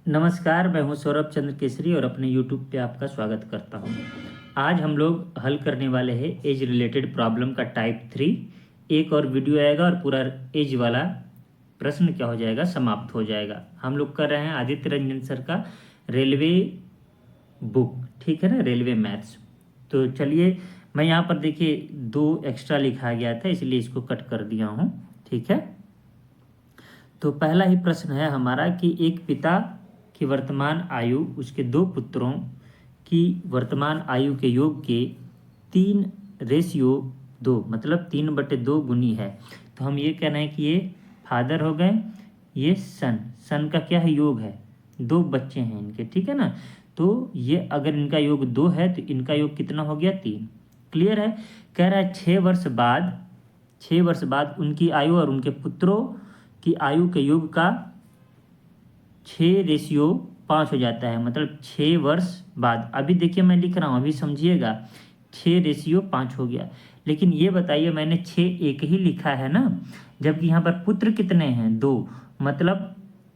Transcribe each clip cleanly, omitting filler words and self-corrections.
नमस्कार, मैं हूं सौरभ चंद्र केसरी और अपने YouTube पे आपका स्वागत करता हूं। आज हम लोग हल करने वाले हैं एज रिलेटेड प्रॉब्लम का टाइप 3। एक और वीडियो आएगा और पूरा एज वाला प्रश्न क्या हो जाएगा, समाप्त हो जाएगा। हम लोग कर रहे हैं आदित्य रंजन सर का रेलवे बुक, ठीक है ना, रेलवे मैथ्स। तो चलिए, मैं यहाँ पर देखिए 2 एक्स्ट्रा लिखा गया था इसलिए इसको कट कर दिया हूँ, ठीक है। तो पहला ही प्रश्न है हमारा कि एक पिता की वर्तमान आयु उसके 2 पुत्रों की वर्तमान आयु के योग के 3:2 मतलब 3/2 गुनी है। तो हम ये कह रहे हैं कि ये फादर हो गए, ये सन का क्या है, योग है। 2 बच्चे हैं इनके, ठीक है ना। तो ये अगर इनका योग 2 है तो इनका योग कितना हो गया, 3। क्लियर है। कह रहा है 6 वर्ष बाद उनकी आयु और उनके पुत्रों की आयु के योग का 6:5 हो जाता है, मतलब 6 वर्ष बाद। अभी देखिए मैं लिख रहा हूँ, अभी समझिएगा। 6:5 हो गया, लेकिन ये बताइए मैंने 6 एक ही लिखा है ना, जबकि यहाँ पर पुत्र कितने हैं, 2। मतलब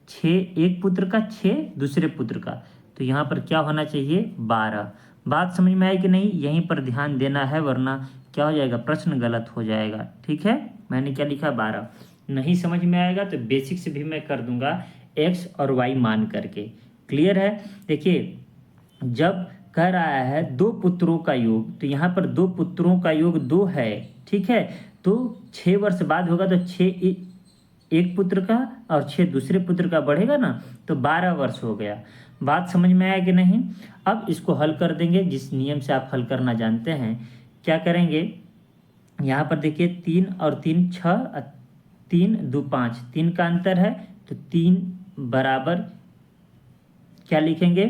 6 एक पुत्र का, 6 दूसरे पुत्र का। तो यहाँ पर क्या होना चाहिए, 12। बात समझ में आई कि नहीं, यहीं पर ध्यान देना है, वरना क्या हो जाएगा, प्रश्न गलत हो जाएगा। ठीक है, मैंने क्या लिखा, 12। नहीं समझ में आएगा तो बेसिक से भी मैं कर दूंगा x और y मान करके। क्लियर है। देखिए, जब कह रहा है 2 पुत्रों का योग, तो यहाँ पर 2 पुत्रों का योग 2 है, ठीक है। तो 6 वर्ष बाद होगा तो 6 एक पुत्र का और 6 दूसरे पुत्र का बढ़ेगा ना, तो 12 वर्ष हो गया। बात समझ में आया कि नहीं। अब इसको हल कर देंगे जिस नियम से आप हल करना जानते हैं। क्या करेंगे, यहाँ पर देखिए 3 और 3 6, 3 2 5, 3 का अंतर है, तो 3 बराबर क्या लिखेंगे।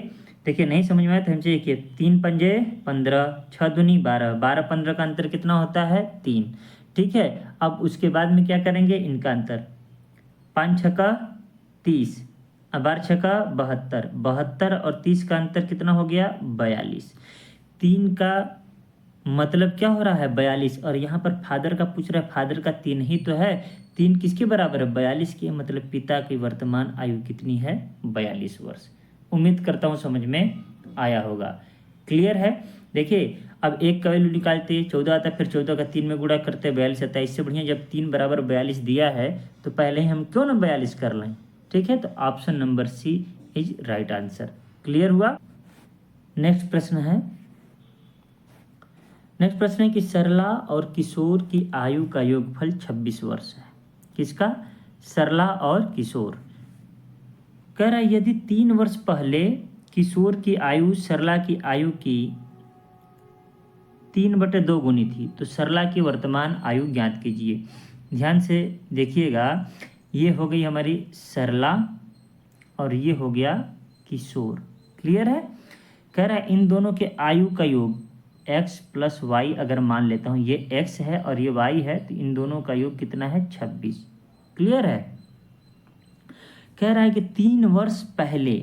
देखिए नहीं समझ में आया तो हमसे देखिए 3 पंजे 15, 6 दूनी 12, 12 15 का अंतर कितना होता है, 3। ठीक है। अब उसके बाद में क्या करेंगे, इनका अंतर 5 छक्का 30, अब 12 छक्का 72, 72 और 30 का अंतर कितना हो गया, 42। 3 का मतलब क्या हो रहा है, 42। और यहाँ पर फादर का पूछ रहा है, फादर का 3 ही तो है। 3 किसके बराबर है, 42 की। मतलब पिता की वर्तमान आयु कितनी है, 42 वर्ष। उम्मीद करता हूँ समझ में आया होगा। क्लियर है। देखिए अब एक का वैल्यू निकालते हैं, 14 आता है, फिर 14 का 3 में गुणा करते हैं, 42 आता है। इससे बढ़िया जब 3 बराबर 42 दिया है तो पहले ही हम क्यों ना 42 कर लें। ठीक है, तो option number C is right answer. Clear हुआ। नेक्स्ट प्रश्न है कि सरला और किशोर की आयु का योगफल 26 वर्ष है। किसका, सरला और किशोर। कह रहा है यदि 3 वर्ष पहले किशोर की आयु सरला की आयु की 3/2 गुनी थी, तो सरला की वर्तमान आयु ज्ञात कीजिए। ध्यान से देखिएगा, ये हो गई हमारी सरला और ये हो गया किशोर। क्लियर है। कह रहा है इन दोनों के आयु का योग x + y, अगर मान लेता हूँ ये x है और ये y है, तो इन दोनों का योग कितना है, 26। क्लियर है। कह रहा है कि 3 वर्ष पहले,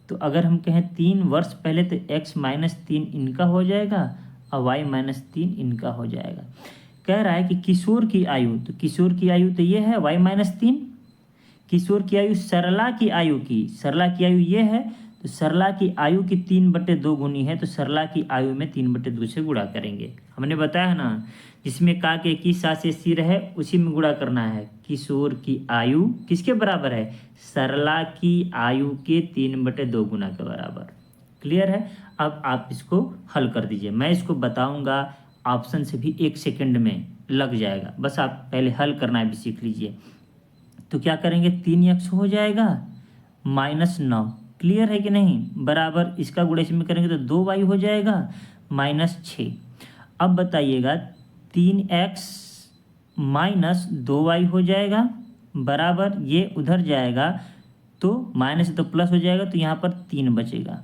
तो अगर हम कहें 3 वर्ष पहले तो x - 3 इनका हो जाएगा और y - 3 इनका हो जाएगा। कह रहा है कि किशोर की आयु, तो किशोर की आयु तो ये है y - 3। किशोर की आयु सरला की आयु की, सरला की आयु ये है, तो सरला की आयु की 3/2 गुनी है, तो सरला की आयु में 3/2 से गुणा करेंगे। हमने बताया ना, जिसमें का के की सा से सिर है उसी में गुणा करना है। किशोर की आयु किसके बराबर है, सरला की आयु के 3/2 गुना के बराबर। क्लियर है। अब आप इसको हल कर दीजिए, मैं इसको बताऊंगा, ऑप्शन से भी 1 सेकंड में लग जाएगा, बस आप पहले हल करना है भी सीख लीजिए। तो क्या करेंगे, 3x हो जाएगा -9। क्लियर है कि नहीं, बराबर इसका गुणा इसमें करेंगे तो 2y हो जाएगा -6। अब बताइएगा 3x - 2y हो जाएगा, बराबर ये उधर जाएगा तो माइनस तो प्लस हो जाएगा, तो यहाँ पर 3 बचेगा।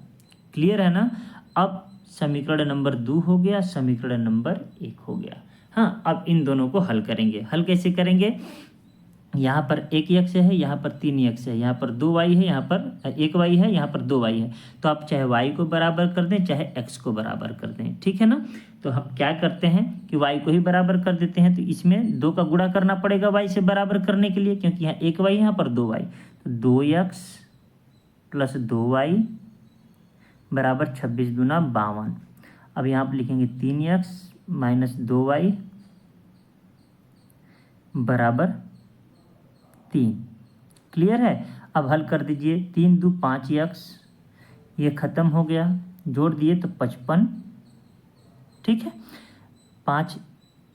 क्लियर है ना। अब समीकरण नंबर 2 हो गया, समीकरण नंबर 1 हो गया। हाँ, अब इन दोनों को हल करेंगे। हल कैसे करेंगे, यहाँ पर 1x है, यहाँ पर 3x है, यहाँ पर 2y है, यहाँ पर 1y है, यहाँ पर 2y है। तो आप चाहे y को बराबर कर दें चाहे x को बराबर कर दें, ठीक है ना। तो हम क्या करते हैं कि y को ही बराबर कर देते हैं, तो इसमें 2 का गुणा करना पड़ेगा y से बराबर करने के लिए, क्योंकि यहाँ 1y यहाँ पर 2y, तो 2x प्लस 2y बराबर 26 दूना 52। अब यहाँ पर लिखेंगे 3x माइनस 2y बराबर 3। क्लियर है। अब हल कर दीजिए, 3 दू 5x, ये ख़त्म हो गया, जोड़ दिए तो 55। ठीक है, 5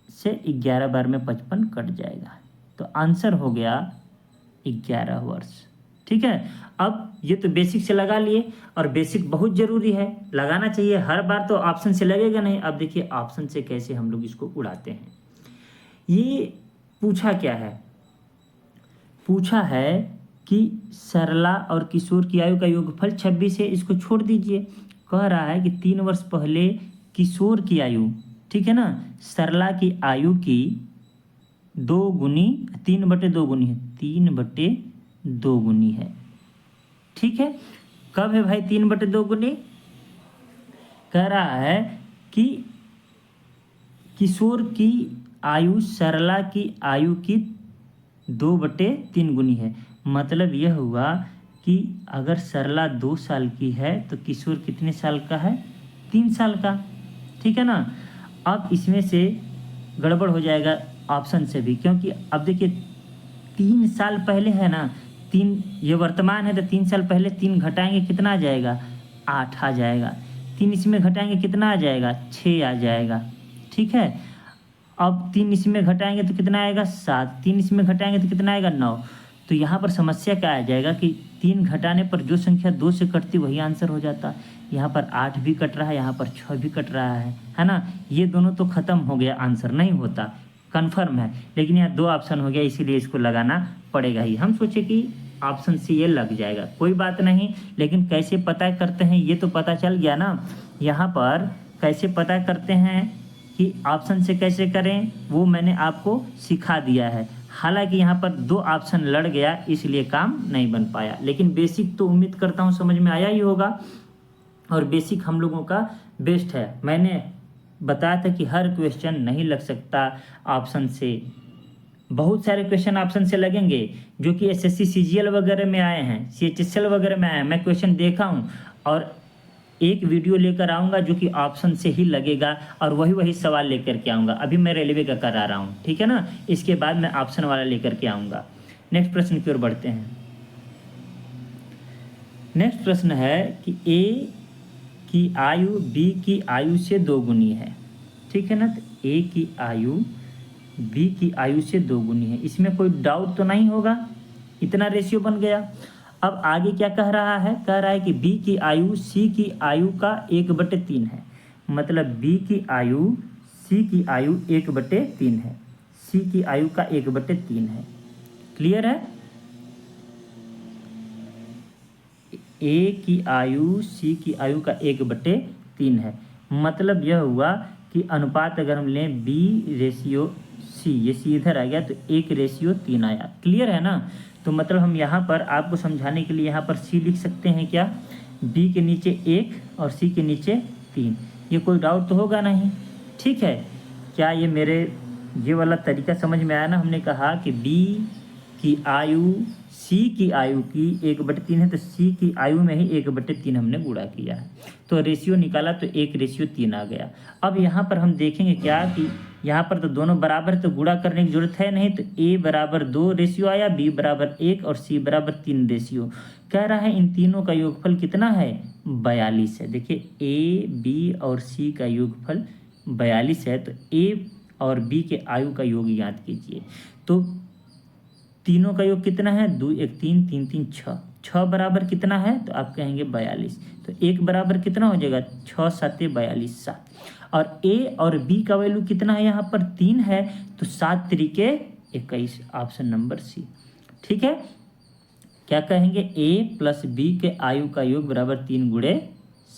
से 11 बार में 55 कट जाएगा, तो आंसर हो गया 11 वर्ष। ठीक है, अब ये तो बेसिक से लगा लिए, और बेसिक बहुत ज़रूरी है, लगाना चाहिए हर बार, तो ऑप्शन से लगेगा नहीं। अब देखिए ऑप्शन से कैसे हम लोग इसको उड़ाते हैं। ये पूछा क्या है, पूछा है कि सरला और किशोर की आयु का योगफल 26 है, इसको छोड़ दीजिए। कह रहा है कि 3 वर्ष पहले किशोर की आयु, ठीक है ना, सरला की आयु की 2 गुनी 3/2 गुनी है, 3/2 गुनी है। ठीक है, कब है भाई 3/2 गुनी? कह रहा है कि किशोर की आयु सरला की आयु की 2/3 गुनी है। मतलब यह हुआ कि अगर सरला 2 साल की है तो किशोर कितने साल का है? 3 साल का। ठीक है ना। अब इसमें से गड़बड़ हो जाएगा ऑप्शन से भी, क्योंकि अब देखिए 3 साल पहले है ना, 3 ये वर्तमान है तो 3 साल पहले 3 घटाएंगे कितना आ जाएगा? 8 आ जाएगा। 3 इसमें घटाएंगे कितना आ जाएगा? 6 आ जाएगा। ठीक है, अब 3 इसमें घटाएंगे तो कितना आएगा? 7। 3 इसमें घटाएंगे तो कितना आएगा? 9। तो यहाँ पर समस्या क्या आ जाएगा कि 3 घटाने पर जो संख्या 2 से कटती वही आंसर हो जाता। यहाँ पर 8 भी कट रहा है, यहाँ पर 6 भी कट रहा है ना। ये दोनों तो ख़त्म हो गया, आंसर नहीं होता, कन्फर्म है। लेकिन यहाँ 2 ऑप्शन हो गया, इसीलिए इसको लगाना पड़ेगा ही। हम सोचे कि ऑप्शन से ये लग जाएगा, कोई बात नहीं, लेकिन कैसे पता करते हैं ये तो पता चल गया ना। यहाँ पर कैसे पता करते हैं कि ऑप्शन से कैसे करें वो मैंने आपको सिखा दिया है। हालांकि यहाँ पर 2 ऑप्शन लड़ गया, इसलिए काम नहीं बन पाया, लेकिन बेसिक तो उम्मीद करता हूँ समझ में आया ही होगा। और बेसिक हम लोगों का बेस्ट है। मैंने बताया था कि हर क्वेश्चन नहीं लग सकता ऑप्शन से, बहुत सारे क्वेश्चन ऑप्शन से लगेंगे जो कि एसएससी सीजीएल वगैरह में आए हैं, सीएचएसएल वगैरह में आए हैं। मैं क्वेश्चन देखा हूँ और एक वीडियो लेकर आऊँगा जो कि ऑप्शन से ही लगेगा, और वही सवाल लेकर के आऊँगा। अभी मैं रेलवे का करा रहा हूँ, ठीक है ना, इसके बाद मैं ऑप्शन वाला लेकर के आऊँगा। नेक्स्ट प्रश्न की ओर बढ़ते हैं। नेक्स्ट प्रश्न है कि ए की आयु बी की आयु से 2 गुनी है। ठीक है ना, तो ए की आयु बी की आयु से 2 गुनी है, इसमें कोई डाउट तो नहीं होगा, इतना रेशियो बन गया। अब आगे क्या कह रहा है? कह रहा है कि बी की आयु सी की आयु का 1/3 है। मतलब बी की आयु सी की आयु 1/3 है, सी की आयु का 1/3 है। क्लियर है? ए की आयु सी की आयु का 1/3 है। मतलब यह हुआ कि अनुपात अगर हम लें B/C, ये सी इधर आ गया तो 1/3 आया। क्लियर है ना। तो मतलब हम यहाँ पर आपको समझाने के लिए यहाँ पर C लिख सकते हैं क्या? B के नीचे 1 और C के नीचे 3। ये कोई डाउट तो होगा नहीं। ठीक है, क्या ये मेरे ये वाला तरीका समझ में आया ना? हमने कहा कि B की आयु C की आयु की 1/3 है, तो C की आयु में ही 1/3 हमने गुणा किया है, तो रेशियो निकाला तो 1/3 आ गया। अब यहाँ पर हम देखेंगे क्या कि यहाँ पर तो दोनों बराबर है, तो गुणा करने की जरूरत है नहीं, तो A बराबर 2 रेशियो आया, B बराबर 1 और C बराबर 3 रेशियो। कह रहा है इन तीनों का योगफल कितना है? 42 है। देखिए A, B और C का योगफल 42 है, तो A और B के आयु का योग याद कीजिए। तो तीनों का योग कितना है? 2 1 3 3 3 6, 6 बराबर कितना है? तो आप कहेंगे 42। तो 1 बराबर कितना हो जाएगा? 6 7 42 7। और ए और बी का वैल्यू कितना है? यहाँ पर 3 है, तो 7 त्रिके 21, ऑप्शन नंबर सी। ठीक है, क्या कहेंगे? ए प्लस बी के आयु का योग बराबर 3 गुणे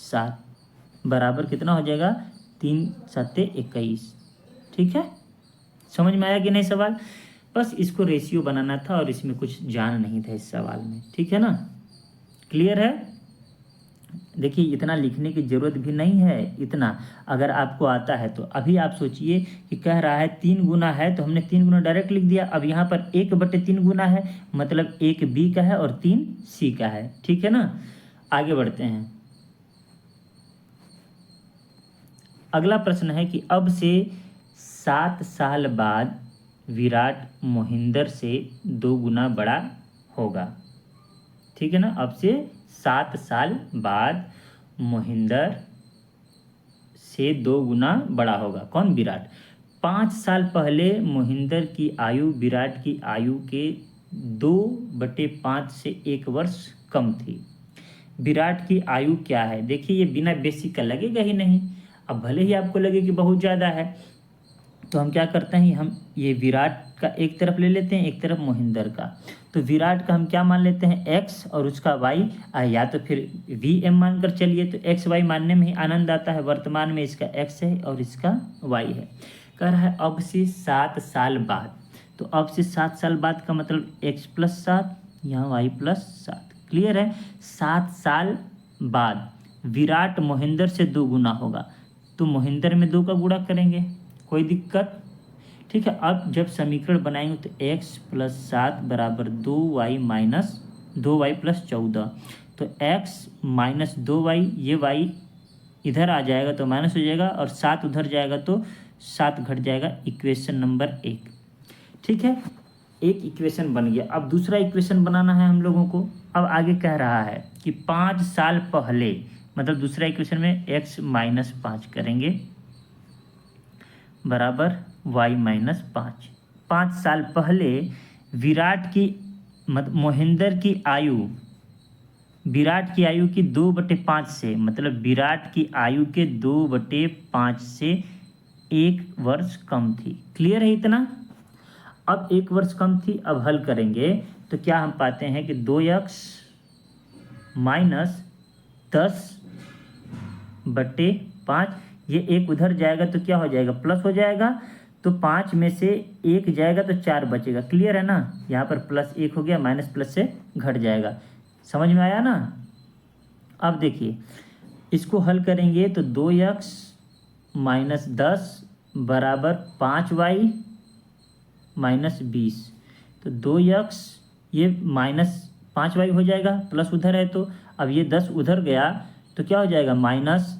7 बराबर कितना हो जाएगा? 3 7 21। ठीक है, समझ में आया कि नहीं सवाल? बस इसको रेशियो बनाना था और इसमें कुछ जान नहीं था इस सवाल में। ठीक है ना, क्लियर है? देखिए इतना लिखने की ज़रूरत भी नहीं है, इतना अगर आपको आता है तो। अभी आप सोचिए कि कह रहा है 3 गुना है तो हमने 3 गुना डायरेक्ट लिख दिया। अब यहाँ पर 1/3 गुना है, मतलब 1 बी का है और 3 सी का है, ठीक है ना। आगे बढ़ते हैं। अगला प्रश्न है कि अब से 7 साल बाद विराट मोहिंदर से 2 गुना बड़ा होगा, ठीक है ना। अब से 7 साल बाद मोहिंदर से 2 गुना बड़ा होगा। कौन? विराट। 5 साल पहले मोहिंदर की आयु विराट की आयु के 2/5 से 1 वर्ष कम थी। विराट की आयु क्या है? देखिए ये बिना बेसिक का लगेगा ही नहीं। अब भले ही आपको लगे कि बहुत ज़्यादा है, तो हम क्या करते हैं, हम ये विराट का एक तरफ ले लेते हैं, एक तरफ मोहिंदर का। तो विराट का हम क्या मान लेते हैं? एक्स, और उसका वाई, या तो फिर वी एम मानकर चलिए। तो एक्स वाई मानने में ही आनंद आता है। वर्तमान में इसका एक्स है और इसका वाई है। कह रहा है अब से 7 साल बाद। तो अब से 7 साल बाद का मतलब एक्स प्लस 7, यहाँ वाई प्लस 7। क्लियर है। 7 साल बाद विराट मोहिंदर से 2 गुना होगा, तो मोहिंदर में 2 का गुणा करेंगे, कोई दिक्कत? ठीक है। अब जब समीकरण बनाएंगे तो x प्लस 7 बराबर 2y माइनस 2y प्लस 14। तो x माइनस 2y, ये y इधर आ जाएगा तो माइनस हो जाएगा, और 7 उधर जाएगा तो 7 घट जाएगा। इक्वेशन नंबर 1, ठीक है। एक इक्वेशन बन गया। अब दूसरा इक्वेशन बनाना है हम लोगों को। अब आगे कह रहा है कि 5 साल पहले, मतलब दूसरा इक्वेशन में x माइनस 5 करेंगे बराबर y माइनस 5। 5 साल पहले विराट की मोहिंदर की आयु, विराट की आयु की 2/5 से, मतलब विराट की आयु के 2/5 से 1 वर्ष कम थी। क्लियर है इतना? अब 1 वर्ष कम थी। अब हल करेंगे तो क्या हम पाते हैं कि 2x माइनस 10/5, ये 1 उधर जाएगा तो क्या हो जाएगा? प्लस हो जाएगा। तो 5 में से 1 जाएगा तो 4 बचेगा। क्लियर है ना। यहाँ पर प्लस 1 हो गया, माइनस प्लस से घट जाएगा। समझ में आया ना। अब देखिए इसको हल करेंगे तो 2x माइनस 10 बराबर 5y माइनस 20। तो 2x ये माइनस 5y हो जाएगा, प्लस उधर है तो अब ये 10 उधर गया तो क्या हो जाएगा? Minus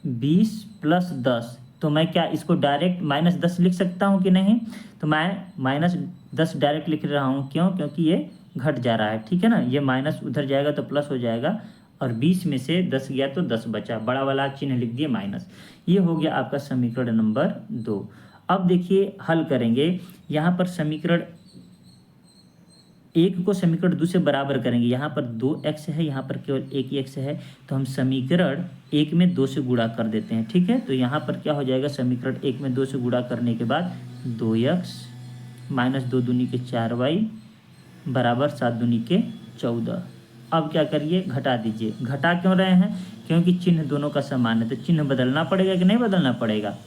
20 plus 10। तो मैं क्या इसको डायरेक्ट माइनस 10 लिख सकता हूँ कि नहीं? तो मैं माइनस 10 डायरेक्ट लिख रहा हूँ। क्यों? क्योंकि ये घट जा रहा है, ठीक है ना। ये माइनस उधर जाएगा तो प्लस हो जाएगा, और 20 में से 10 गया तो 10 बचा, बड़ा वाला चिन्ह लिख दिए माइनस। ये हो गया आपका समीकरण नंबर 2। अब देखिए हल करेंगे। यहाँ पर समीकरण 1 को समीकरण 2 से बराबर करेंगे। यहाँ पर 2x है, यहाँ पर केवल 1 ही x है, तो हम समीकरण 1 में 2 से गुणा कर देते हैं, ठीक है। तो यहाँ पर क्या हो जाएगा? समीकरण 1 में 2 से गुणा करने के बाद 2x माइनस 2 दूनी के 4y बराबर 7 दूनी के 14। अब क्या करिए? घटा दीजिए। घटा क्यों रहे हैं? क्योंकि चिन्ह दोनों का समान है, तो चिन्ह बदलना पड़ेगा कि नहीं बदलना पड़ेगा?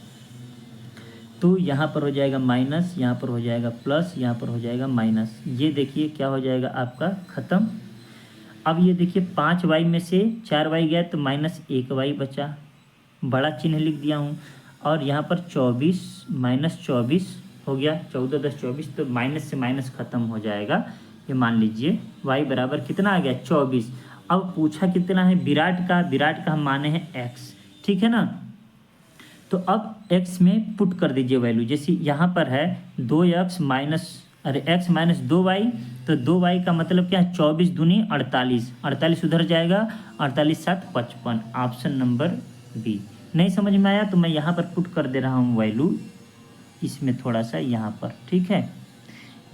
तो यहाँ पर हो जाएगा माइनस, यहाँ पर हो जाएगा प्लस, यहाँ पर हो जाएगा माइनस। ये देखिए क्या हो जाएगा आपका ख़त्म। अब ये देखिए 5y में से 4y गया तो माइनस 1y बचा, बड़ा चिन्ह लिख दिया हूँ। और यहाँ पर 24 माइनस 24 हो गया, 14 10 24, तो माइनस से माइनस ख़त्म हो जाएगा। ये मान लीजिए y बराबर कितना आ गया? 24। अब पूछा कितना है? विराट का। विराट का हम माने हैं x, ठीक है ना। तो अब x में पुट कर दीजिए वैल्यू। जैसे यहाँ पर है 2x minus x minus 2y, तो 2y का मतलब क्या है? 24 दूनी 48, 48 उधर जाएगा, 48 7 55। Option number B. नहीं समझ में आया तो मैं यहाँ पर पुट कर दे रहा हूँ वैल्यू, इसमें थोड़ा सा यहाँ पर, ठीक है।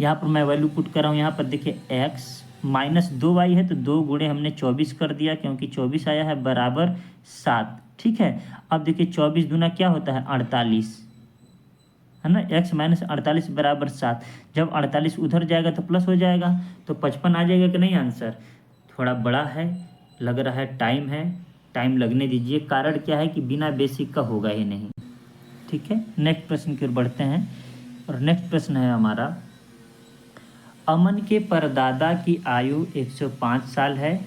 यहाँ पर मैं वैल्यू पुट कर रहा हूँ। यहाँ पर देखिए x माइनस 2y है तो 2 गुणे हमने 24 कर दिया, क्योंकि 24 आया है बराबर 7, ठीक है। अब देखिए 24 दूना क्या होता है? 48, है ना। x माइनस 48 बराबर 7। जब 48 उधर जाएगा तो प्लस हो जाएगा, तो 55 आ जाएगा कि नहीं? आंसर थोड़ा बड़ा है, लग रहा है टाइम है, टाइम लगने दीजिए। कारण क्या है कि बिना बेसिक का होगा ही नहीं, ठीक है। नेक्स्ट प्रश्न की ओर बढ़ते हैं, और नेक्स्ट प्रश्न है हमारा, अमन के परदादा की आयु 105 साल है।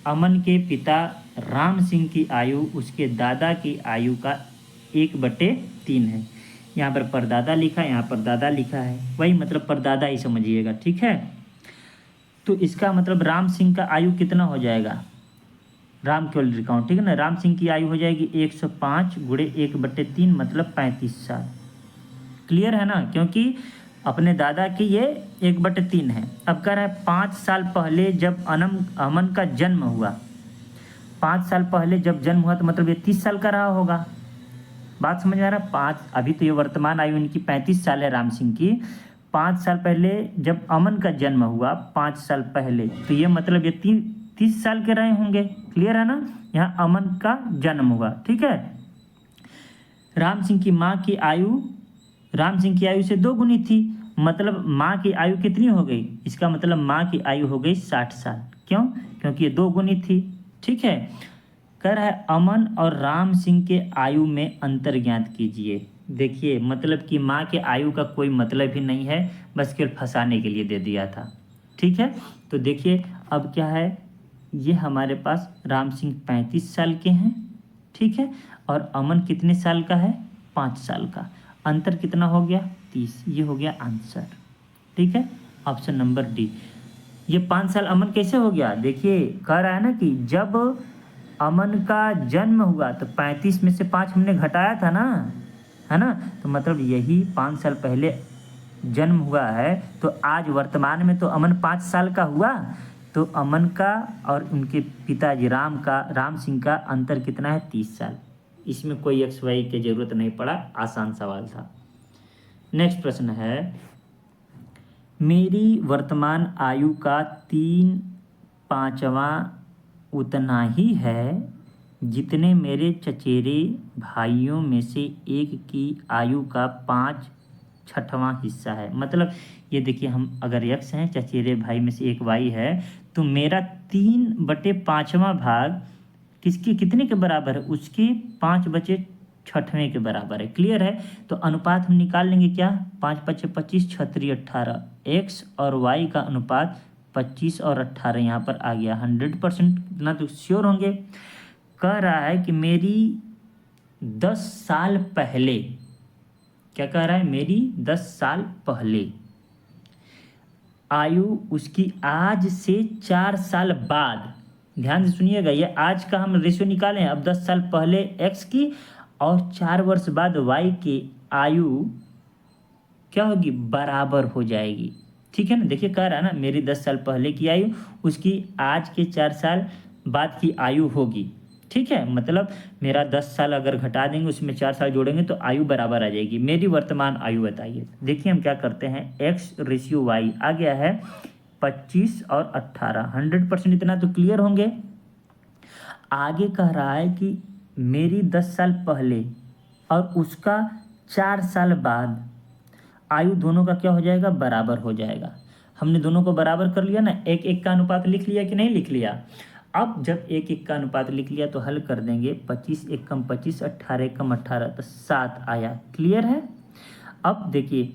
अमन के पिता राम सिंह की आयु उसके दादा की आयु का 1/3 है। यहाँ पर परदादा लिखा है, यहाँ पर दादा लिखा है, वही मतलब परदादा ही समझिएगा, ठीक है। तो इसका मतलब राम सिंह का आयु कितना हो जाएगा, राम केवल रिकाउंट, ठीक है ना। राम सिंह की आयु हो जाएगी 105 गुणे 1/3 मतलब 35 साल। क्लियर है ना, क्योंकि अपने दादा की ये 1/3 है। अब कह रहा है 5 साल पहले जब अमन का जन्म हुआ, 5 साल पहले जब जन्म हुआ तो मतलब ये 30 साल का रहा होगा। बात समझ में आ रहा है। 5 अभी तो ये वर्तमान आयु इनकी 35 साल है राम सिंह की। 5 साल पहले जब अमन का जन्म हुआ, 5 साल पहले, तो ये मतलब ये 30 साल के रहे होंगे। क्लियर है ना। यहाँ अमन का जन्म हुआ, ठीक है। राम सिंह की माँ की आयु राम सिंह की आयु से 2 गुनी थी, मतलब माँ की आयु कितनी हो गई, इसका मतलब माँ की आयु हो गई 60 साल। क्यों, क्योंकि ये 2 गुनी थी, ठीक है। कह रहा है अमन और राम सिंह के आयु में अंतर ज्ञात कीजिए। देखिए मतलब कि माँ के आयु का कोई मतलब ही नहीं है, बस केवल फंसाने के लिए दे दिया था, ठीक है। तो देखिए अब क्या है, ये हमारे पास राम सिंह 35 साल के हैं, ठीक है, और अमन कितने साल का है, 5 साल का। अंतर कितना हो गया, 30। ये हो गया आंसर, ठीक है, ऑप्शन नंबर डी। ये 5 साल अमन कैसे हो गया, देखिए कह रहा है ना कि जब अमन का जन्म हुआ तो 35 में से 5 हमने घटाया था ना, है ना, तो मतलब यही 5 साल पहले जन्म हुआ है। तो आज वर्तमान में तो अमन 5 साल का हुआ, तो अमन का और उनके पिताजी राम सिंह का अंतर कितना है, 30 साल। इसमें कोई एक्स वाई की जरूरत नहीं पड़ा, आसान सवाल था। नेक्स्ट प्रश्न है, मेरी वर्तमान आयु का 3/5वां उतना ही है जितने मेरे चचेरे भाइयों में से एक की आयु का 5/6वां हिस्सा है। मतलब ये देखिए, हम अगर एक्स हैं, चचेरे भाई में से एक वाई है, तो मेरा 3/5वां भाग किसके कितने के बराबर है, उसके 5/6वें के बराबर है। क्लियर है। तो अनुपात हम निकाल लेंगे, क्या, 5×5 = 25, 6×3 = 18। एक्स और वाई का अनुपात 25 और 18 यहाँ पर आ गया। 100% इतना तो श्योर होंगे। कह रहा है कि मेरी 10 साल पहले, क्या कह रहा है, मेरी 10 साल पहले आयु उसकी आज से 4 साल बाद, ध्यान से सुनिएगा, ये आज का हम रेशियो निकालें। अब 10 साल पहले एक्स की और 4 वर्ष बाद वाई की आयु क्या होगी, बराबर हो जाएगी, ठीक है ना। देखिए कह रहा है ना, मेरी 10 साल पहले की आयु उसकी आज के 4 साल बाद की आयु होगी, ठीक है। मतलब मेरा 10 साल अगर घटा देंगे, उसमें 4 साल जोड़ेंगे तो आयु बराबर आ जाएगी। मेरी वर्तमान आयु बताइए। देखिए हम क्या करते हैं, x/y आ गया है 25 और 18, 100% इतना तो क्लियर होंगे। आगे कह रहा है कि मेरी 10 साल पहले और उसका 4 साल बाद आयु दोनों का क्या हो जाएगा, बराबर हो जाएगा। हमने दोनों को बराबर कर लिया ना, 1:1 का अनुपात लिख लिया कि नहीं लिख लिया। अब जब 1:1 का अनुपात लिख लिया तो हल कर देंगे, 25×1 = 25, 18×1 = 18, तो 7 आया। क्लियर है। अब देखिए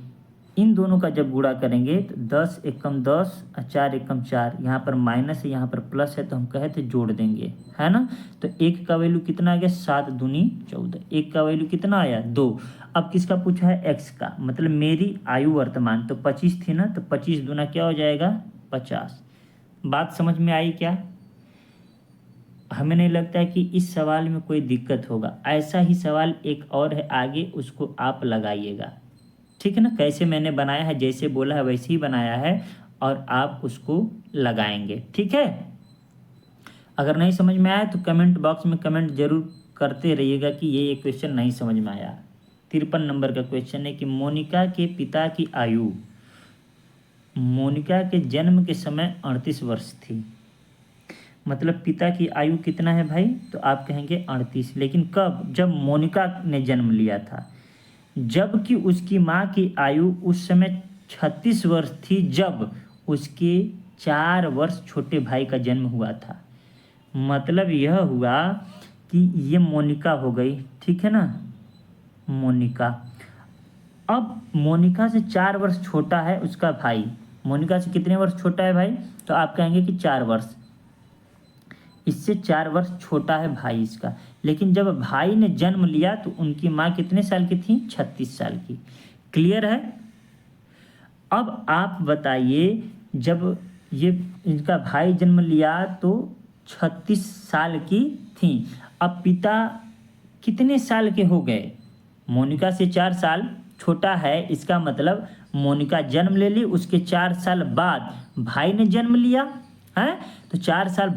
इन दोनों का जब गुणा करेंगे तो 10×1 = 10, 4×1 = 4, यहाँ पर माइनस है यहाँ पर प्लस है, तो हम कहे थे जोड़ देंगे, है ना। तो 1 का वैल्यू कितना आ गया, 7×2 = 14। 1 का वैल्यू कितना आया, 2। अब किसका पूछा है, एक्स का, मतलब मेरी आयु वर्तमान तो 25 थी ना, तो 25×2 क्या हो जाएगा, 50। बात समझ में आई क्या। हमें नहीं लगता है कि इस सवाल में कोई दिक्कत होगा। ऐसा ही सवाल एक और है आगे, उसको आप लगाइएगा, ठीक है ना। कैसे मैंने बनाया है, जैसे बोला है वैसे ही बनाया है, और आप उसको लगाएंगे, ठीक है। अगर नहीं समझ में आया तो कमेंट बॉक्स में कमेंट जरूर करते रहिएगा कि ये क्वेश्चन नहीं समझ में आया। 53 नंबर का क्वेश्चन है कि मोनिका के पिता की आयु मोनिका के जन्म के समय 38 वर्ष थी। मतलब पिता की आयु कितना है भाई, तो आप कहेंगे 38, लेकिन कब, जब मोनिका ने जन्म लिया था। जबकि उसकी माँ की आयु उस समय 36 वर्ष थी, जब उसके 4 वर्ष छोटे भाई का जन्म हुआ था। मतलब यह हुआ कि ये मोनिका हो गई, ठीक है ना, मोनिका। अब मोनिका से 4 वर्ष छोटा है उसका भाई। मोनिका से कितने वर्ष छोटा है भाई, तो आप कहेंगे कि 4 वर्ष। इससे 4 वर्ष छोटा है भाई इसका। लेकिन जब भाई ने जन्म लिया तो उनकी माँ कितने साल की थी? 36 साल की। क्लियर है? अब आप बताइए, जब ये इनका भाई जन्म लिया तो 36 साल की थी। अब पिता कितने साल के हो गए? मोनिका से 4 साल छोटा है, इसका मतलब मोनिका जन्म ले ली, उसके 4 साल बाद भाई ने जन्म लिया है। तो 4 साल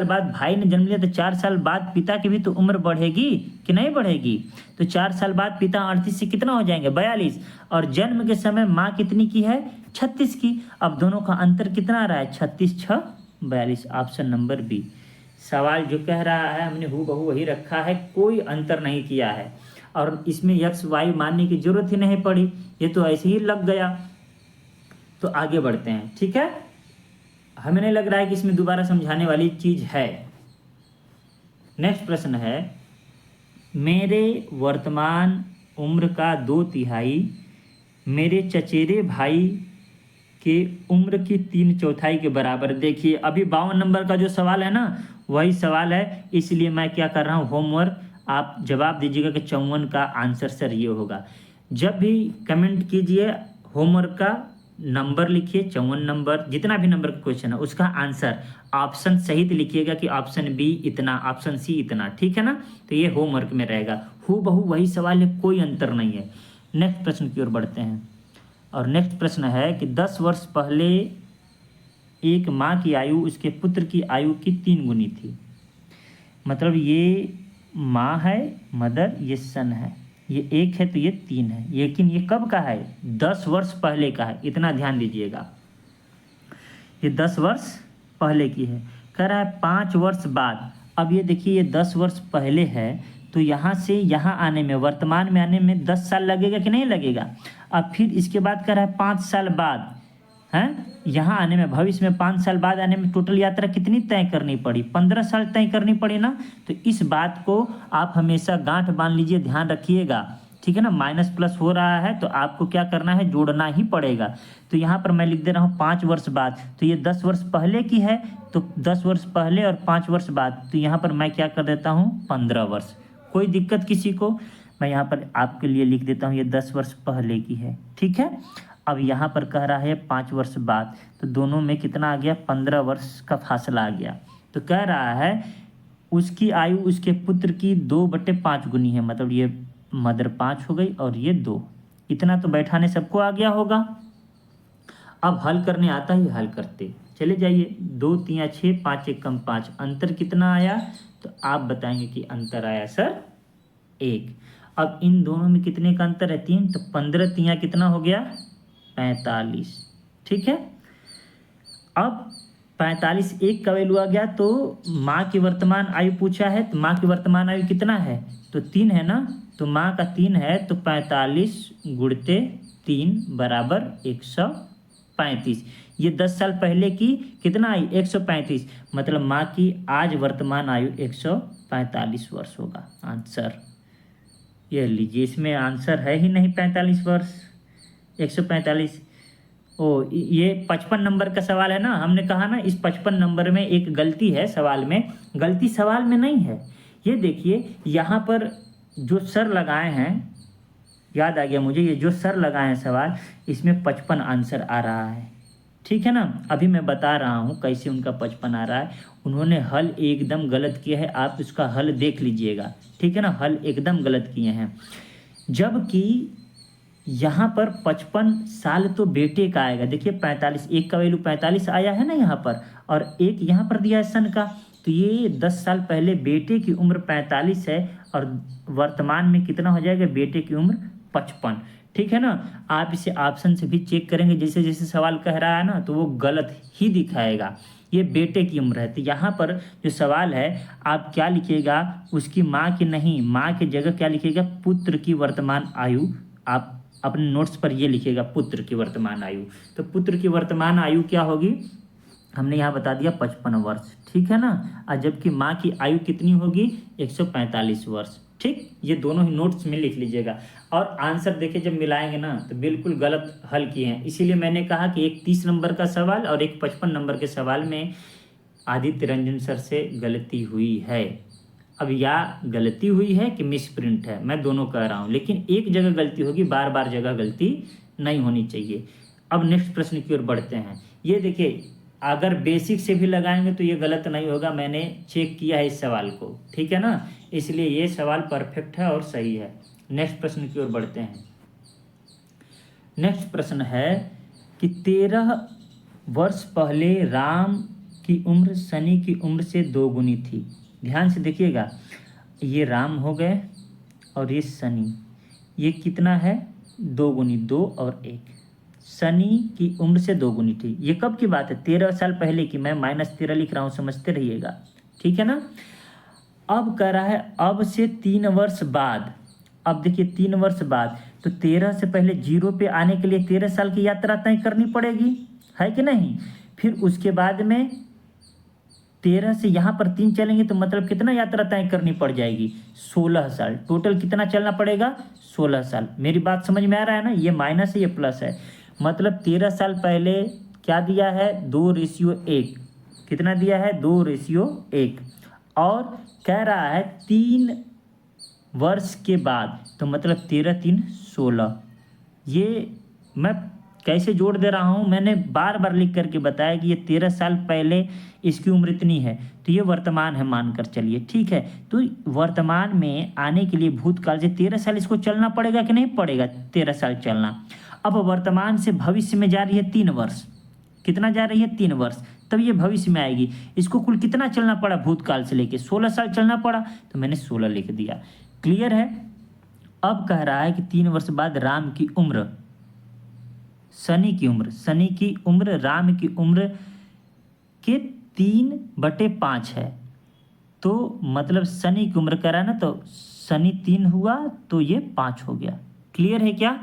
बाद भाई ने जन्म लिया, तो 4 साल बाद पिता की भी तो उम्र बढ़ेगी कि नहीं बढ़ेगी? तो 4 साल बाद पिता 38 से कितना हो जाएंगे? 42। और जन्म के समय माँ कितनी की है? 36 की। अब दोनों का अंतर कितना आ रहा है? 36 6 42। Option number B. सवाल जो कह रहा है हमने हूबहू वही रखा है, कोई अंतर नहीं किया है। और इसमें एक्स वाई मानने की जरूरत ही नहीं पड़ी, ये तो ऐसे ही लग गया। तो आगे बढ़ते हैं, ठीक है। हमें नहीं लग रहा है कि इसमें दोबारा समझाने वाली चीज है। नेक्स्ट प्रश्न है, मेरे वर्तमान उम्र का 2/3 मेरे चचेरे भाई के उम्र की 3/4 के बराबर। देखिए अभी 52 नंबर का जो सवाल है ना, वही सवाल है, इसलिए मैं क्या कर रहा हूँ, होमवर्क आप जवाब दीजिएगा कि 54 का आंसर सर ये होगा। जब भी कमेंट कीजिए होमवर्क का नंबर लिखिए, 54 नंबर, जितना भी नंबर का क्वेश्चन है उसका आंसर ऑप्शन सहित लिखिएगा कि ऑप्शन बी इतना, ऑप्शन सी इतना, ठीक है ना। तो ये होमवर्क में रहेगा, हूबहू वही सवाल है, कोई अंतर नहीं है। नेक्स्ट प्रश्न की ओर बढ़ते हैं। और नेक्स्ट प्रश्न है कि 10 वर्ष पहले एक माँ की आयु उसके पुत्र की आयु की 3 गुनी थी। मतलब ये माँ है, मदर, ये सन है, ये 1 है तो ये 3 है। लेकिन ये कब का है? 10 वर्ष पहले का है, इतना ध्यान दीजिएगा। ये 10 वर्ष पहले की है। कह रहा है 5 वर्ष बाद। अब ये देखिए ये 10 वर्ष पहले है, तो यहाँ से यहाँ आने में, वर्तमान में आने में 10 साल लगेगा कि नहीं लगेगा? अब फिर इसके बाद कह रहा है 5 साल बाद हैं, यहाँ आने में, भविष्य में 5 साल बाद आने में टोटल यात्रा कितनी तय करनी पड़ी? 15 साल तय करनी पड़ी ना। तो इस बात को आप हमेशा गांठ बांध लीजिए, ध्यान रखिएगा, ठीक है ना। माइनस प्लस हो रहा है तो आपको क्या करना है, जोड़ना ही पड़ेगा। तो यहाँ पर मैं लिख दे रहा हूँ 5 वर्ष बाद, तो ये 10 वर्ष पहले की है, तो 10 वर्ष पहले और 5 वर्ष बाद, तो यहाँ पर मैं क्या कर देता हूँ, 15 वर्ष। कोई दिक्कत किसी को? मैं यहाँ पर आपके लिए लिख देता हूँ ये 10 वर्ष पहले की है, ठीक है। अब यहाँ पर कह रहा है 5 वर्ष बाद, तो दोनों में कितना आ गया, 15 वर्ष का फासला आ गया। तो कह रहा है उसकी आयु उसके पुत्र की 2/5 गुनी है। मतलब ये मदर 5 हो गई और ये 2। इतना तो बैठाने सबको आ गया होगा। अब हल करने आता ही हल करते चले जाइए। 2 3 6, 5 1 कम 5, अंतर कितना आया? तो आप बताएंगे कि अंतर आया सर 1। अब इन दोनों में कितने का अंतर है? 3, तो 15 3 कितना हो गया, 45, ठीक है। अब 45 1 का वैल्यू आ गया, तो माँ की वर्तमान आयु पूछा है, तो माँ की वर्तमान आयु कितना है? तो 3 है ना, तो माँ का 3 है, तो 45 गुणते 3 बराबर 135। ये 10 साल पहले की कितना आई, 135। मतलब माँ की आज वर्तमान आयु 145 वर्ष होगा आंसर। ये लीजिए, इसमें आंसर है ही नहीं 45 वर्ष, 145। ओ ये 55 नंबर का सवाल है ना, हमने कहा ना इस 55 नंबर में एक गलती है सवाल में। गलती सवाल में नहीं है, ये देखिए यहाँ पर जो सर लगाए हैं, याद आ गया मुझे, ये जो सर लगाए हैं सवाल, इसमें 55 आंसर आ रहा है, ठीक है ना। अभी मैं बता रहा हूँ कैसे उनका 55 आ रहा है। उन्होंने हल एकदम गलत किया है, आप इसका हल देख लीजिएगा, ठीक है ना। हल एकदम गलत किए हैं, जबकि यहाँ पर 55 साल तो बेटे का आएगा। देखिए 45, 1 का वैल्यू 45 आया है ना यहाँ पर, और 1 यहाँ पर दिया है सन का, तो ये 10 साल पहले बेटे की उम्र 45 है, और वर्तमान में कितना हो जाएगा, बेटे की उम्र 55, ठीक है ना। आप इसे ऑप्शन से भी चेक करेंगे, जैसे जैसे सवाल कह रहा है ना, तो वो गलत ही दिखाएगा। ये बेटे की उम्र है, तो यहाँ पर जो सवाल है आप क्या लिखिएगा, उसकी माँ की नहीं, माँ की जगह क्या लिखिएगा, पुत्र की वर्तमान आयु। आप अपने नोट्स पर ये लिखिएगा, पुत्र की वर्तमान आयु। तो पुत्र की वर्तमान आयु क्या होगी, हमने यहाँ बता दिया 55 वर्ष, ठीक है ना। और जबकि माँ की आयु कितनी होगी, 145 वर्ष, ठीक। ये दोनों ही नोट्स में लिख लीजिएगा। और आंसर देखिए जब मिलाएंगे ना, तो बिल्कुल गलत हल किए हैं। इसीलिए मैंने कहा कि एक 30 नंबर का सवाल और एक 55 नंबर के सवाल में आदित्य रंजन सर से गलती हुई है। अब या गलती हुई है कि मिस प्रिंट है, मैं दोनों कह रहा हूँ, लेकिन एक जगह गलती होगी, बार बार जगह गलती नहीं होनी चाहिए। अब नेक्स्ट प्रश्न की ओर बढ़ते हैं। ये देखिए, अगर बेसिक से भी लगाएंगे तो ये गलत नहीं होगा, मैंने चेक किया है इस सवाल को, ठीक है ना, इसलिए ये सवाल परफेक्ट है और सही है। नेक्स्ट प्रश्न की ओर बढ़ते हैं। नेक्स्ट प्रश्न है कि 13 वर्ष पहले राम की उम्र शनि की उम्र से 2 गुनी थी। ध्यान से देखिएगा, ये राम हो गए और ये शनि, ये कितना है 2 गुनी, 2 और 1। शनि की उम्र से 2 गुनी थी। ये कब की बात है? 13 साल पहले की। मैं -13 लिख रहा हूँ, समझते रहिएगा, ठीक है ना। अब कह रहा है अब से 3 वर्ष बाद। अब देखिए 3 वर्ष बाद, तो 13 से पहले 0 पे आने के लिए 13 साल की यात्रा तय करनी पड़ेगी, है कि नहीं। फिर उसके बाद में 13 से यहाँ पर 3 चलेंगे तो मतलब कितना यात्रा तय करनी पड़ जाएगी? 16 साल। टोटल कितना चलना पड़ेगा? 16 साल। मेरी बात समझ में आ रहा है ना? ये माइनस है, ये प्लस है। मतलब 13 साल पहले क्या दिया है? 2:1। कितना दिया है? 2:1। और कह रहा है 3 वर्ष के बाद, तो मतलब 13 3 16। ये मैं कैसे जोड़ दे रहा हूँ, मैंने बार बार लिख करके बताया कि ये 13 साल पहले इसकी उम्र इतनी है, तो ये वर्तमान है मानकर चलिए, ठीक है। तो वर्तमान में आने के लिए भूतकाल से 13 साल इसको चलना पड़ेगा कि नहीं पड़ेगा? 13 साल चलना। अब वर्तमान से भविष्य में जा रही है 3 वर्ष। कितना जा रही है? 3 वर्ष। तब ये भविष्य में आएगी। इसको कुल कितना चलना पड़ा भूतकाल से लेके? 16 साल चलना पड़ा, तो मैंने 16 लिख दिया। क्लियर है। अब कह रहा है कि 3 वर्ष बाद राम की उम्र, शनि की उम्र राम की उम्र के 3/5 है। तो मतलब शनि की उम्र कह रहा है ना, तो शनि 3 हुआ तो ये 5 हो गया। क्लियर है क्या?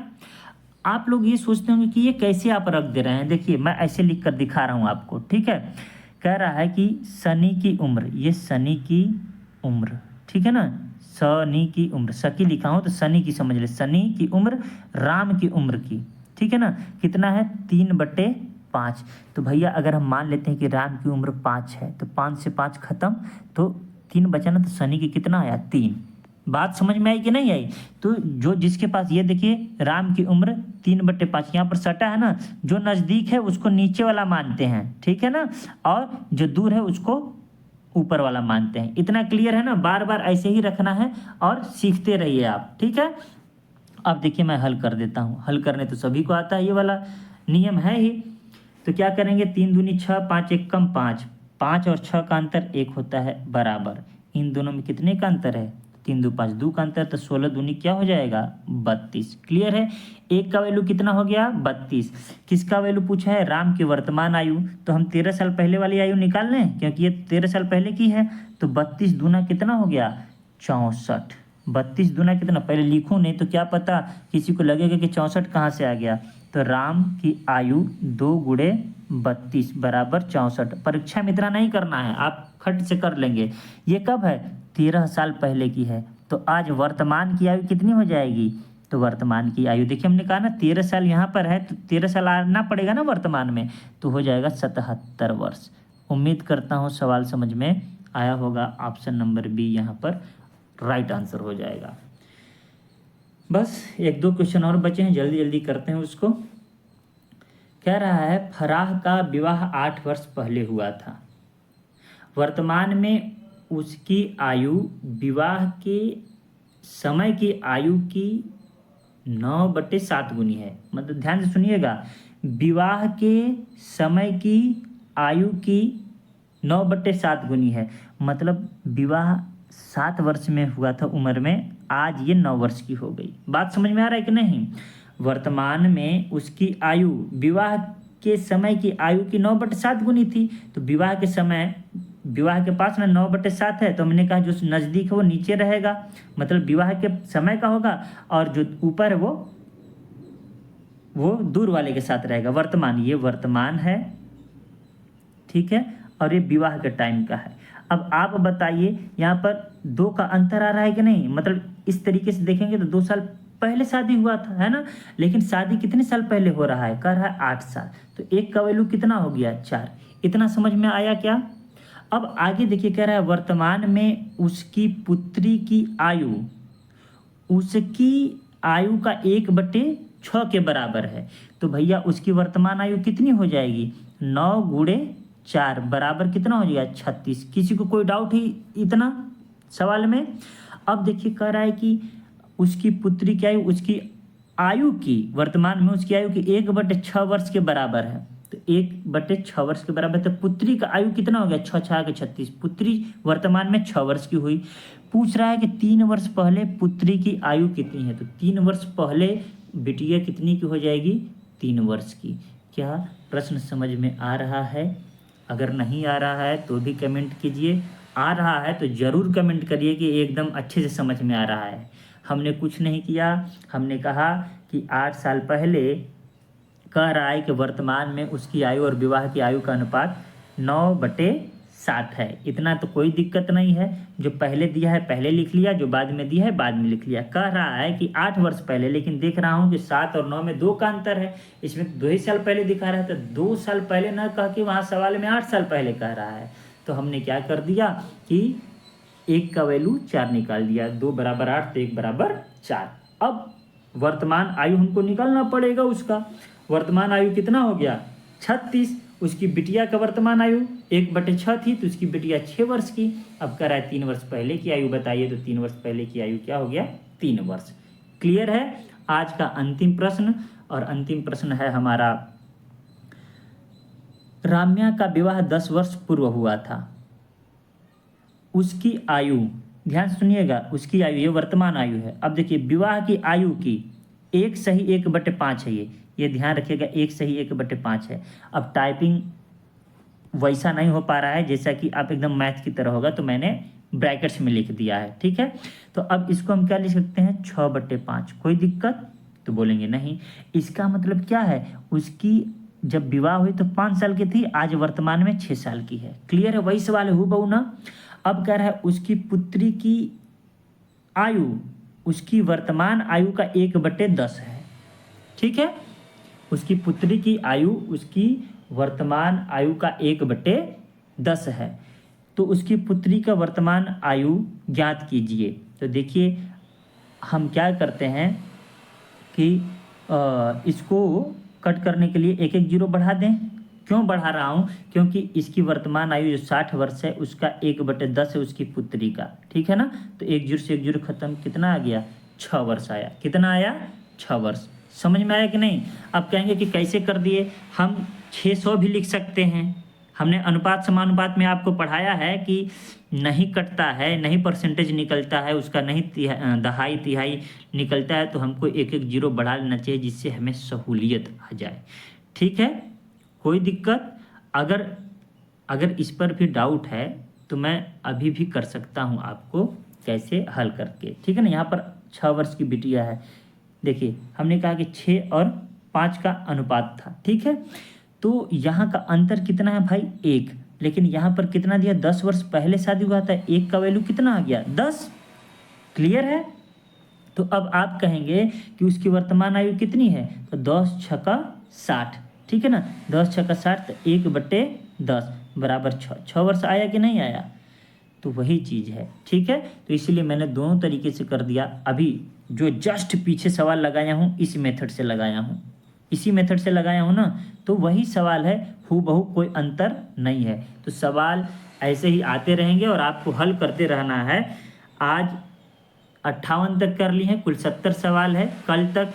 आप लोग ये सोचते होंगे कि ये कैसे आप रख दे रहे हैं। देखिए मैं ऐसे लिख कर दिखा रहा हूँ आपको, ठीक है। कह रहा है कि शनि की उम्र, ये शनि की उम्र, ठीक है ना, शनि की उम्र, सकी लिखा हूँ तो शनि की समझ ले, शनि की उम्र राम की उम्र की, ठीक है ना, कितना है? 3/5। तो भैया अगर हम मान लेते हैं कि राम की उम्र 5 है, तो 5 से 5 खत्म, तो 3 बचा ना, तो शनि की कितना आया? 3। बात समझ में आई कि नहीं आई? तो जो जिसके पास, ये देखिए राम की उम्र 3/5 यहाँ पर सटा है ना, जो नज़दीक है उसको नीचे वाला मानते हैं, ठीक है ना, और जो दूर है उसको ऊपर वाला मानते हैं। इतना क्लियर है ना? बार बार ऐसे ही रखना है और सीखते रहिए आप, ठीक है। अब देखिए मैं हल कर देता हूँ। हल करने तो सभी को आता है, ये वाला नियम है ही। तो क्या करेंगे? 3 दूनी 6, 5 एक कम 5, 5 और 6 का अंतर 1 होता है बराबर। इन दोनों में कितने का अंतर है? 3 2 5 2 का अंतर, तो 16 दूनी क्या हो जाएगा? 32। क्लियर है। एक का वैल्यू कितना हो गया? 32। किसका वैल्यू पूछा है? राम की वर्तमान आयु। तो हम 13 साल पहले वाली आयु निकाल लें, क्योंकि ये 13 साल पहले की है। तो 32 दूना कितना हो गया? 64। 32 दूना कितना? पहले लिखूँ नहीं तो क्या पता किसी को लगेगा कि 64 कहाँ से आ गया। तो राम की आयु 2 गुणे 32 बराबर 64। परीक्षा में इतना नहीं करना है, आप खट से कर लेंगे। ये कब है? 13 साल पहले की है। तो आज वर्तमान की आयु कितनी हो जाएगी? तो वर्तमान की आयु देखिए, हमने कहा ना 13 साल यहाँ पर है, तो 13 साल आना पड़ेगा ना वर्तमान में, तो हो जाएगा 77 वर्ष। उम्मीद करता हूँ सवाल समझ में आया होगा। ऑप्शन नंबर बी यहाँ पर राइट आंसर हो जाएगा। बस 1-2 क्वेश्चन और बचे हैं, जल्दी जल्दी करते हैं उसको। कह रहा है फराह का विवाह 8 वर्ष पहले हुआ था। वर्तमान में उसकी आयु विवाह के समय की आयु की 9/7 गुनी है। मतलब ध्यान से सुनिएगा, विवाह के समय की आयु की 9/7 गुनी है। मतलब विवाह 7 वर्ष में हुआ था उम्र में, आज ये 9 वर्ष की हो गई। बात समझ में आ रहा है कि नहीं? वर्तमान में उसकी आयु विवाह के समय की आयु की 9/7 गुनी थी। तो विवाह के समय, विवाह के पास में 9/7 है, तो हमने कहा जो नज़दीक है वो नीचे रहेगा, मतलब विवाह के समय का होगा, और जो ऊपर है वो दूर वाले के साथ रहेगा। वर्तमान, ये वर्तमान है, ठीक है, और ये विवाह के टाइम का है। अब आप बताइए यहाँ पर 2 का अंतर आ रहा है कि नहीं? मतलब इस तरीके से देखेंगे तो 2 साल पहले शादी हुआ था, है ना, लेकिन शादी कितने साल पहले हो रहा है? कह रहा है 8 साल। तो 1 का वैल्यू कितना हो गया? 4। इतना समझ में आया क्या? अब आगे देखिए कह रहा है वर्तमान में उसकी पुत्री की आयु उसकी आयु का 1/6 के बराबर है। तो भैया उसकी वर्तमान आयु कितनी हो जाएगी, 9 × 4 बराबर कितना हो जाएगा, 36। किसी को कोई डाउट ही इतना सवाल में। अब देखिए कह रहा है कि उसकी पुत्री की आयु उसकी आयु की वर्तमान में उसकी आयु की 1/6 वर्ष के बराबर है। तो 1/6 वर्ष के बराबर, तो पुत्री का आयु कितना हो गया, 6×6 = 36। पुत्री वर्तमान में 6 वर्ष की हुई। पूछ रहा है कि 3 वर्ष पहले पुत्री की आयु कितनी है। तो 3 वर्ष पहले बिटिया कितनी की हो जाएगी, 3 वर्ष की। क्या प्रश्न समझ में आ रहा है? अगर नहीं आ रहा है तो भी कमेंट कीजिए, आ रहा है तो ज़रूर कमेंट करिए कि एकदम अच्छे से समझ में आ रहा है। हमने कुछ नहीं किया, हमने कहा कि 8 साल पहले कह रहा है कि वर्तमान में उसकी आयु और विवाह की आयु का अनुपात 9/7 है। इतना तो कोई दिक्कत नहीं है, जो पहले दिया है पहले लिख लिया, जो बाद में दिया है बाद में लिख लिया। कह रहा है कि 8 वर्ष पहले, लेकिन देख रहा हूँ कि 7 और 9 में 2 का अंतर है, इसमें 2 ही साल पहले दिखा रहा है। तो 2 साल पहले न कह के वहाँ सवाल में 8 साल पहले कह रहा है। तो हमने क्या कर दिया कि 1 का वैल्यू 4 निकाल दिया, 2 = 8 तो 1 = 4। अब वर्तमान आयु हमको निकालना पड़ेगा उसका। वर्तमान आयु कितना हो गया, 36। उसकी बिटिया का वर्तमान आयु 1/6 थी, तो उसकी बिटिया 6 वर्ष की। अब कह रहा है 3 वर्ष पहले की आयु बताइए, तो 3 वर्ष पहले की आयु क्या हो गया, 3 वर्ष। क्लियर है? आज का अंतिम प्रश्न, और अंतिम प्रश्न है हमारा, राम्या का विवाह 10 वर्ष पूर्व हुआ था। उसकी आयु, ध्यान सुनिएगा, उसकी आयु, ये वर्तमान आयु है। अब देखिए विवाह की आयु की 1/1/5 है, ये ध्यान रखिएगा, 1/1/5 है। अब टाइपिंग वैसा नहीं हो पा रहा है जैसा कि आप एकदम मैथ की तरह होगा, तो मैंने ब्रैकेट्स में लिख दिया है, ठीक है। तो अब इसको हम क्या लिख सकते हैं, 6/5। कोई दिक्कत? तो बोलेंगे नहीं। इसका मतलब क्या है, उसकी जब विवाह हुई तो 5 साल की थी, आज वर्तमान में 6 साल की है। क्लियर है? वही सवाल है हूबहू ना। अब कह रहा है उसकी पुत्री की आयु उसकी वर्तमान आयु का 1/10 है, ठीक है। उसकी पुत्री की आयु उसकी वर्तमान आयु का 1/10 है। तो उसकी पुत्री का वर्तमान आयु ज्ञात कीजिए। तो देखिए हम क्या करते हैं कि इसको कट करने के लिए 1-1 जीरो बढ़ा दें। क्यों बढ़ा रहा हूँ, क्योंकि इसकी वर्तमान आयु जो 60 वर्ष है, उसका 1/10 है उसकी पुत्री का, ठीक है ना। तो 1 जीरो से 1 जीरो खत्म, कितना आ गया, 6 वर्ष आया। कितना आया, 6 वर्ष। समझ में आया कि नहीं? अब कहेंगे कि कैसे कर दिए, हम 600 भी लिख सकते हैं। हमने अनुपात समानुपात में आपको पढ़ाया है कि नहीं कटता है, नहीं परसेंटेज निकलता है उसका, नहीं दहाई तिहाई निकलता है, तो हमको 1-1 जीरो बढ़ा लेना चाहिए, जिससे हमें सहूलियत आ जाए, ठीक है। कोई दिक्कत? अगर इस पर भी डाउट है तो मैं अभी भी कर सकता हूँ आपको कैसे हल करके, ठीक है ना। यहाँ पर 6 वर्ष की बिटिया है। देखिए हमने कहा कि 6 और 5 का अनुपात था, ठीक है। तो यहाँ का अंतर कितना है भाई, 1। लेकिन यहाँ पर कितना दिया, 10 वर्ष पहले शादी हुआ था, 1 का वैल्यू कितना आ गया, 10। क्लियर है? तो अब आप कहेंगे कि उसकी वर्तमान आयु कितनी है, तो 10×6 = 60, ठीक है ना। 10×6 = 60, तो 1/10 बराबर 6 वर्ष आया कि नहीं आया। तो वही चीज़ है, ठीक है। तो इसीलिए मैंने दोनों तरीके से कर दिया। अभी जो जस्ट पीछे सवाल लगाया हूँ इस मेथड से लगाया हूँ, इसी मेथड से लगाया हूँ ना, तो वही सवाल है हूबहू, कोई अंतर नहीं है। तो सवाल ऐसे ही आते रहेंगे और आपको हल करते रहना है। आज 58 तक कर लिए हैं, कुल 70 सवाल है। कल तक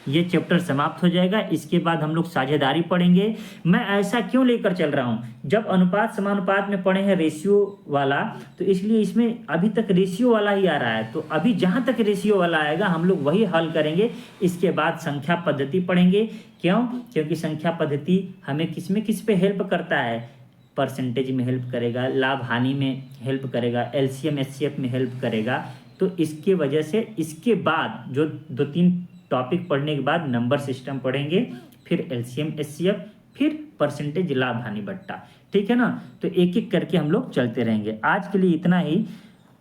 ये चैप्टर समाप्त हो जाएगा। इसके बाद हम लोग साझेदारी पढ़ेंगे। मैं ऐसा क्यों लेकर चल रहा हूँ, जब अनुपात समानुपात में पढ़े हैं रेशियो वाला, तो इसलिए इसमें अभी तक रेशियो वाला ही आ रहा है। तो अभी जहाँ तक रेशियो वाला आएगा हम लोग वही हल करेंगे। इसके बाद संख्या पद्धति पढ़ेंगे। क्यों? क्योंकि संख्या पद्धति हमें किस पे हेल्प करता है, परसेंटेज में हेल्प करेगा, लाभ हानि में हेल्प करेगा, LCM SCF में हेल्प करेगा। तो इसके वजह से इसके बाद जो 2-3 टॉपिक पढ़ने के बाद नंबर सिस्टम पढ़ेंगे, फिर LCM SCF, फिर परसेंटेज लाभ हानि बट्टा, ठीक है ना। तो एक एक करके हम लोग चलते रहेंगे। आज के लिए इतना ही।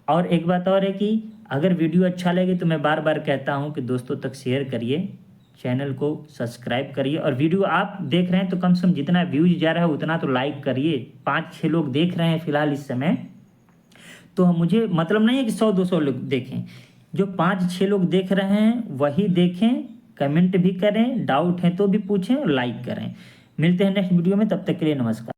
और एक बात और है कि अगर वीडियो अच्छा लगे तो मैं बार बार कहता हूँ कि दोस्तों तक शेयर करिए, चैनल को सब्सक्राइब करिए, और वीडियो आप देख रहे हैं तो कम से कम जितना व्यूज जा रहा है उतना तो लाइक करिए। 5-6 लोग देख रहे हैं फिलहाल इस समय, तो मुझे मतलब नहीं है कि 100-200 लोग देखें, जो 5-6 लोग देख रहे हैं वही देखें, कमेंट भी करें, डाउट है तो भी पूछें और लाइक करें। मिलते हैं नेक्स्ट वीडियो में, तब तक के लिए नमस्कार।